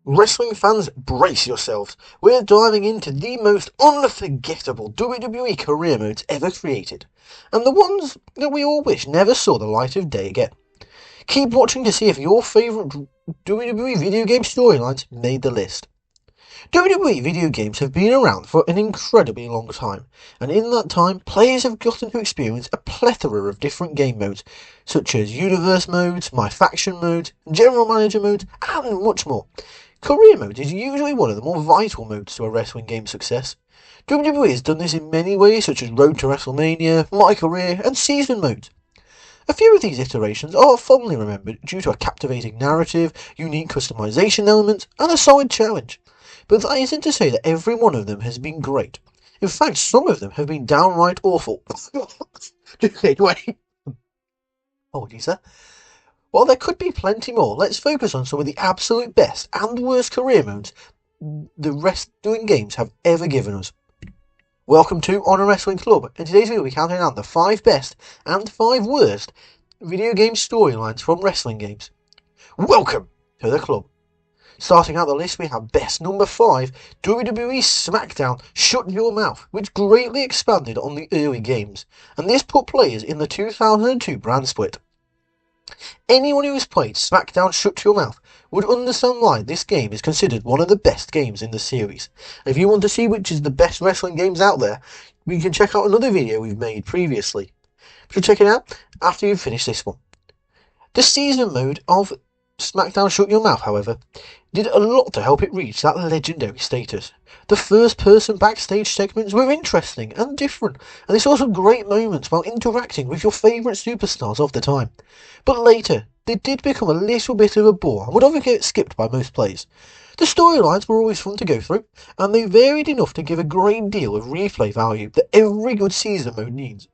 Wrestling fans, brace yourselves. We're diving into the most unforgettable WWE career modes ever created, and the ones that we all wish never saw the light of day again. Keep watching to see if your favourite WWE video game storylines made the list. WWE video games have been around for an incredibly long time, and in that time, players have gotten to experience a plethora of different game modes, such as Universe modes, My Faction modes, General Manager modes, and much more. Career mode is usually one of the more vital modes to a wrestling game's success. WWE has done this in many ways, such as Road to WrestleMania, My Career, and Season modes. A few of these iterations are fondly remembered due to a captivating narrative, unique customization elements, and a solid challenge. But that isn't to say that every one of them has been great. In fact, some of them have been downright awful. Wait. Apologies there. While there could be plenty more, let's focus on some of the absolute best and worst career modes the wrestling games have ever given us. Welcome to Honor Wrestling Club, and today's video we'll be counting down the 5 best and 5 worst video game storylines from wrestling games. Welcome to the club. Starting out the list, we have best number 5, WWE SmackDown Shut Your Mouth, which greatly expanded on the early games, and this put players in the 2002 brand split. Anyone who has played SmackDown Shut Your Mouth would understand why this game is considered one of the best games in the series. If you want to see which is the best wrestling games out there, you can check out another video we've made previously. So check it out after you've finished this one. The season mode of SmackDown Shut Your Mouth, however, did a lot to help it reach that legendary status. The first-person backstage segments were interesting and different, and they saw some great moments while interacting with your favourite superstars of the time. But later, they did become a little bit of a bore and would often get skipped by most players. The storylines were always fun to go through, and they varied enough to give a great deal of replay value that every good season mode needs.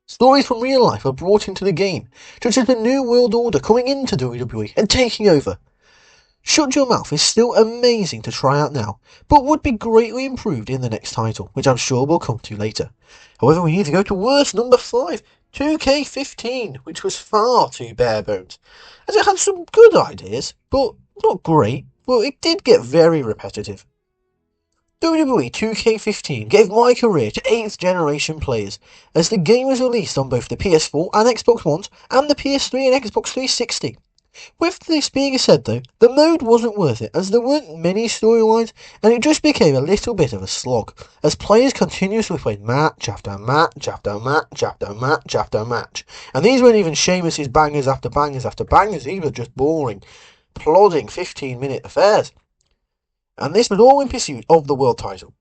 Stories from real life are brought into the game, such as the New World Order coming into WWE and taking over. Shut Your Mouth is still amazing to try out now, but would be greatly improved in the next title, which I'm sure we'll come to later. However, we need to go to worst number 5, 2K15, which was far too bare bones, as it had some good ideas, but not great, but it did get very repetitive. WWE 2K15 gave My Career to 8th generation players, as the game was released on both the PS4 and Xbox One, and the PS3 and Xbox 360. With this being said though, the mode wasn't worth it, as there weren't many storylines, and it just became a little bit of a slog, as players continuously played match after match after match after match after match, and these weren't even Sheamus's bangers after bangers after bangers, these were just boring, plodding 15-minute affairs. And this was all in pursuit of the world title.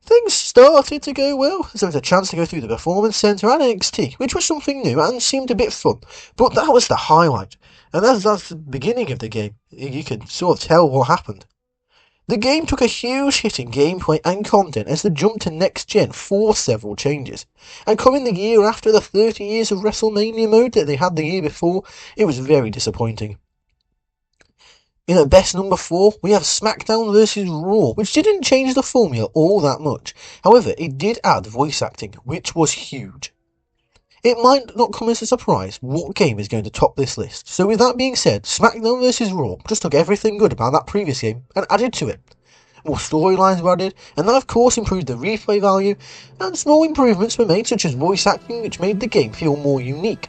Things started to go well, as there was a chance to go through the Performance Centre and NXT, which was something new and seemed a bit fun, but that was the highlight, and as that's the beginning of the game, you could sort of tell what happened. The game took a huge hit in gameplay and content as the jump to next gen forced several changes, and coming the year after the 30 years of WrestleMania mode that they had the year before, it was very disappointing. In at best number 4, we have SmackDown vs Raw, which didn't change the formula all that much. However, it did add voice acting, which was huge. It might not come as a surprise what game is going to top this list, so with that being said, SmackDown vs Raw just took everything good about that previous game and added to it. More storylines were added, and that of course improved the replay value, and small improvements were made such as voice acting, which made the game feel more unique.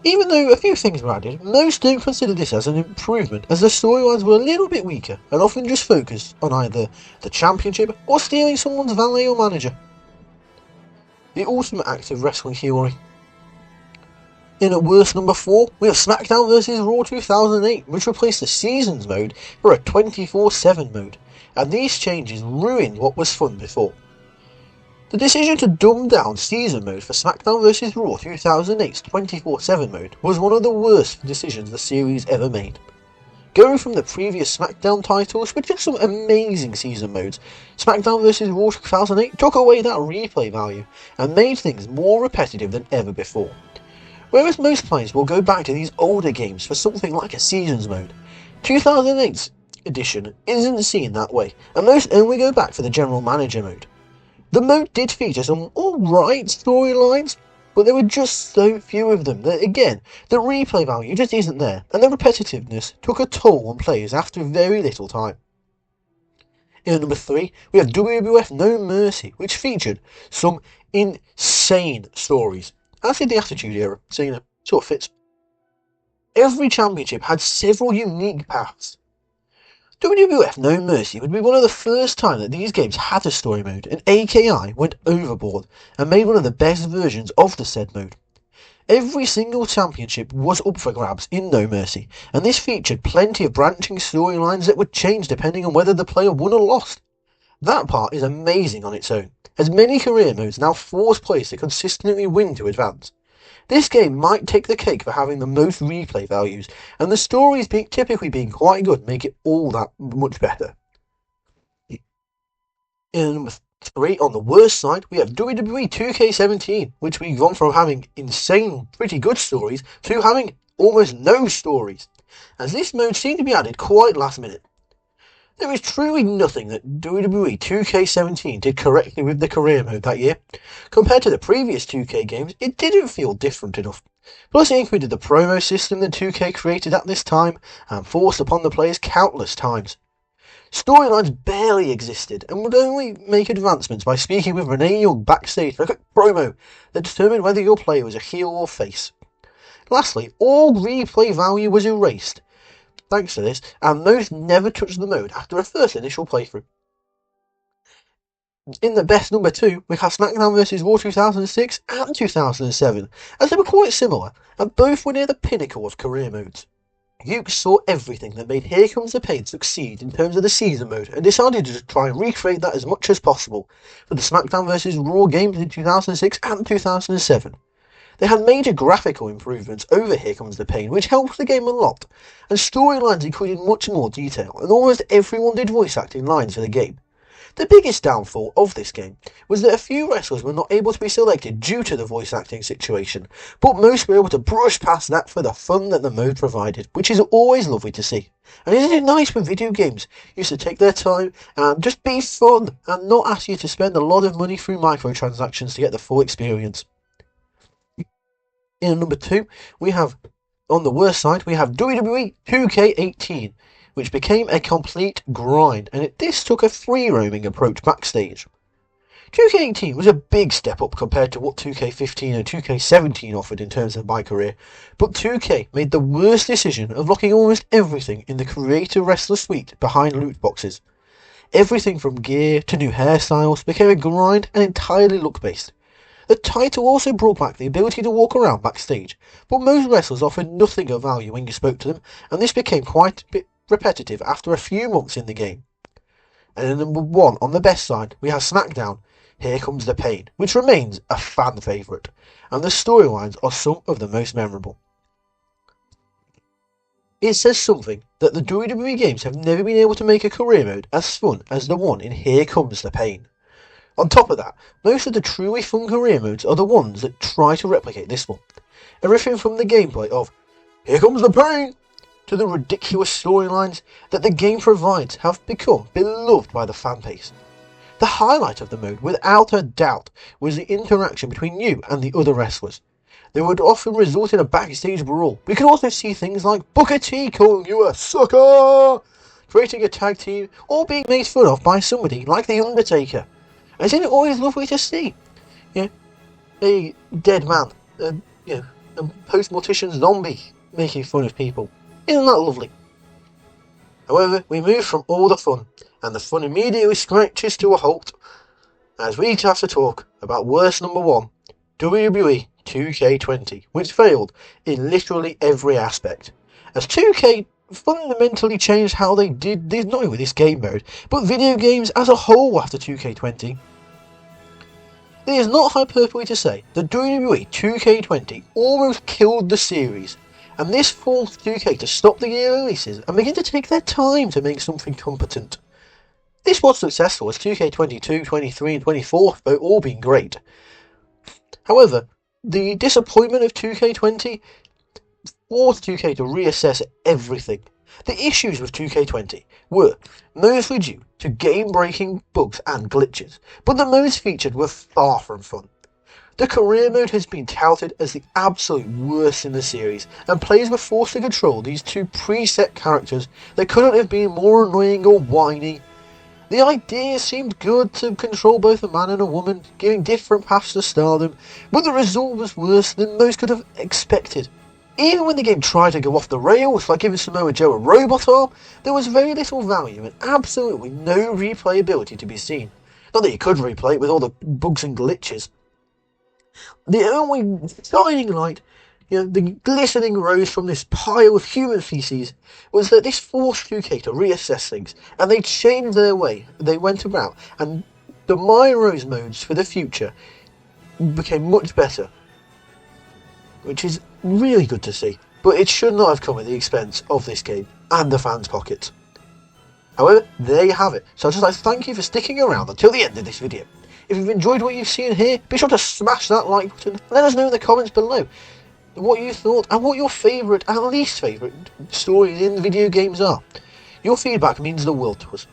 Even though a few things were added, most don't consider this as an improvement, as the storylines were a little bit weaker and often just focused on either the championship or stealing someone's valet or manager. The ultimate act of wrestling herory. In at worst number 4, we have SmackDown vs Raw 2008, which replaced the Seasons mode for a 24/7 mode, and these changes ruined what was fun before. The decision to dumb down season mode for SmackDown vs Raw 2008's 24/7 mode was one of the worst decisions the series ever made. Going from the previous SmackDown titles, which had some amazing season modes, SmackDown vs Raw 2008 took away that replay value and made things more repetitive than ever before. Whereas most players will go back to these older games for something like a seasons mode, 2008's edition isn't seen that way, and most only go back for the general manager mode. The mode did feature some alright storylines, but there were just so few of them that, again, the replay value just isn't there, and the repetitiveness took a toll on players after very little time. In number 3, we have WWF No Mercy, which featured some insane stories, as did the Attitude Era, so sort of fits. Every championship had several unique paths. WWF No Mercy would be one of the first time that these games had a story mode, and AKI went overboard and made one of the best versions of the said mode. Every single championship was up for grabs in No Mercy, and this featured plenty of branching storylines that would change depending on whether the player won or lost. That part is amazing on its own, as many career modes now force players to consistently win to advance. This game might take the cake for having the most replay values, and the stories typically being quite good make it all that much better. In number 3, on the worst side, we have WWE 2K17, which we've gone from having insane, pretty good stories to having almost no stories, as this mode seemed to be added quite last minute. There is truly nothing that WWE 2K17 did correctly with the career mode that year. Compared to the previous 2K games, it didn't feel different enough. Plus, it included the promo system that 2K created at this time and forced upon the players countless times. Storylines barely existed and would only make advancements by speaking with Renee Young backstage for a quick promo that determined whether your player was a heel or face. Lastly, all replay value was erased, thanks to this, and most never touched the mode after a first initial playthrough. In the best number 2, we have SmackDown vs Raw 2006 and 2007, as they were quite similar, and both were near the pinnacle of career modes. You saw everything that made Here Comes the Pain succeed in terms of the season mode, and decided to try and recreate that as much as possible for the SmackDown vs Raw games in 2006 and 2007. They had major graphical improvements over Here Comes the Pain, which helped the game a lot, and storylines included much more detail, and almost everyone did voice acting lines for the game. The biggest downfall of this game was that a few wrestlers were not able to be selected due to the voice acting situation, but most were able to brush past that for the fun that the mode provided, which is always lovely to see. And isn't it nice when video games used to take their time and just be fun, and not ask you to spend a lot of money through microtransactions to get the full experience? In number 2, we have, on the worst side, we have WWE 2K18, which became a complete grind, and this took a free-roaming approach backstage. 2K18 was a big step up compared to what 2K15 and 2K17 offered in terms of my career, but 2K made the worst decision of locking almost everything in the Creator Wrestler suite behind loot boxes. Everything from gear to new hairstyles became a grind and entirely look-based. The title also brought back the ability to walk around backstage, but most wrestlers offered nothing of value when you spoke to them, and this became quite a bit repetitive after a few months in the game. And in number 1, on the best side, we have SmackDown, Here Comes the Pain, which remains a fan favourite, and the storylines are some of the most memorable. It says something that the WWE games have never been able to make a career mode as fun as the one in Here Comes the Pain. On top of that, most of the truly fun career modes are the ones that try to replicate this one. Everything from the gameplay of Here Comes the Pain to the ridiculous storylines that the game provides have become beloved by the fan base. The highlight of the mode, without a doubt, was the interaction between you and the other wrestlers. They would often result in a backstage brawl. We could also see things like Booker T calling you a sucker, creating a tag team, or being made fun of by somebody like The Undertaker. Isn't it always lovely to see, a dead man, a post-mortician zombie making fun of people? Isn't that lovely? However, we move from all the fun, and the fun immediately scratches to a halt, as we have to talk about worst number 1, WWE 2K20, which failed in literally every aspect, as 2K fundamentally changed how they did not only this game mode, but video games as a whole after 2K20. It is not hyperbole to say that WWE 2K20 almost killed the series, and this forced 2K to stop the year releases and begin to take their time to make something competent. This was successful, as 2K22, 23 and 24 have all been great. However, the disappointment of 2K20 forced 2K to reassess everything. The issues with 2K20 were mostly due to game-breaking bugs and glitches, but the modes featured were far from fun. The career mode has been touted as the absolute worst in the series, and players were forced to control these two preset characters that couldn't have been more annoying or whiny. The idea seemed good to control both a man and a woman, giving different paths to stardom, but the result was worse than most could have expected. Even when the game tried to go off the rails, like giving Samoa Joe a robot arm, there was very little value and absolutely no replayability to be seen. Not that you could replay it with all the bugs and glitches. The only shining light, the glistening rose from this pile of human feces, was that this forced 2K to reassess things, and they changed their way they went about, and the My Rose modes for the future became much better, which is really good to see, but it should not have come at the expense of this game and the fans' pockets. However, there you have it, so I'd just like to thank you for sticking around until the end of this video. If you've enjoyed what you've seen here, be sure to smash that like button. Let us know in the comments below what you thought and what your favourite and least favourite stories in video games are. Your feedback means the world to us.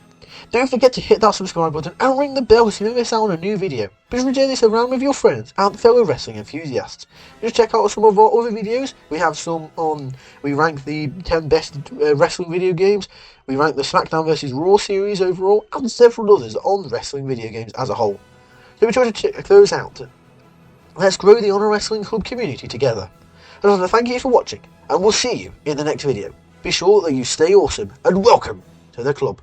Don't forget to hit that subscribe button and ring the bell so you don't miss out on a new video. Be sure to share this around with your friends and fellow wrestling enthusiasts. Just check out some of our other videos. We have some on, we rank the 10 best wrestling video games. We rank the SmackDown vs Raw series overall, and several others on wrestling video games as a whole. So be sure to check those out. Let's grow the Honor Wrestling Club community together. I want to thank you for watching, and we'll see you in the next video. Be sure that you stay awesome, and welcome to the club.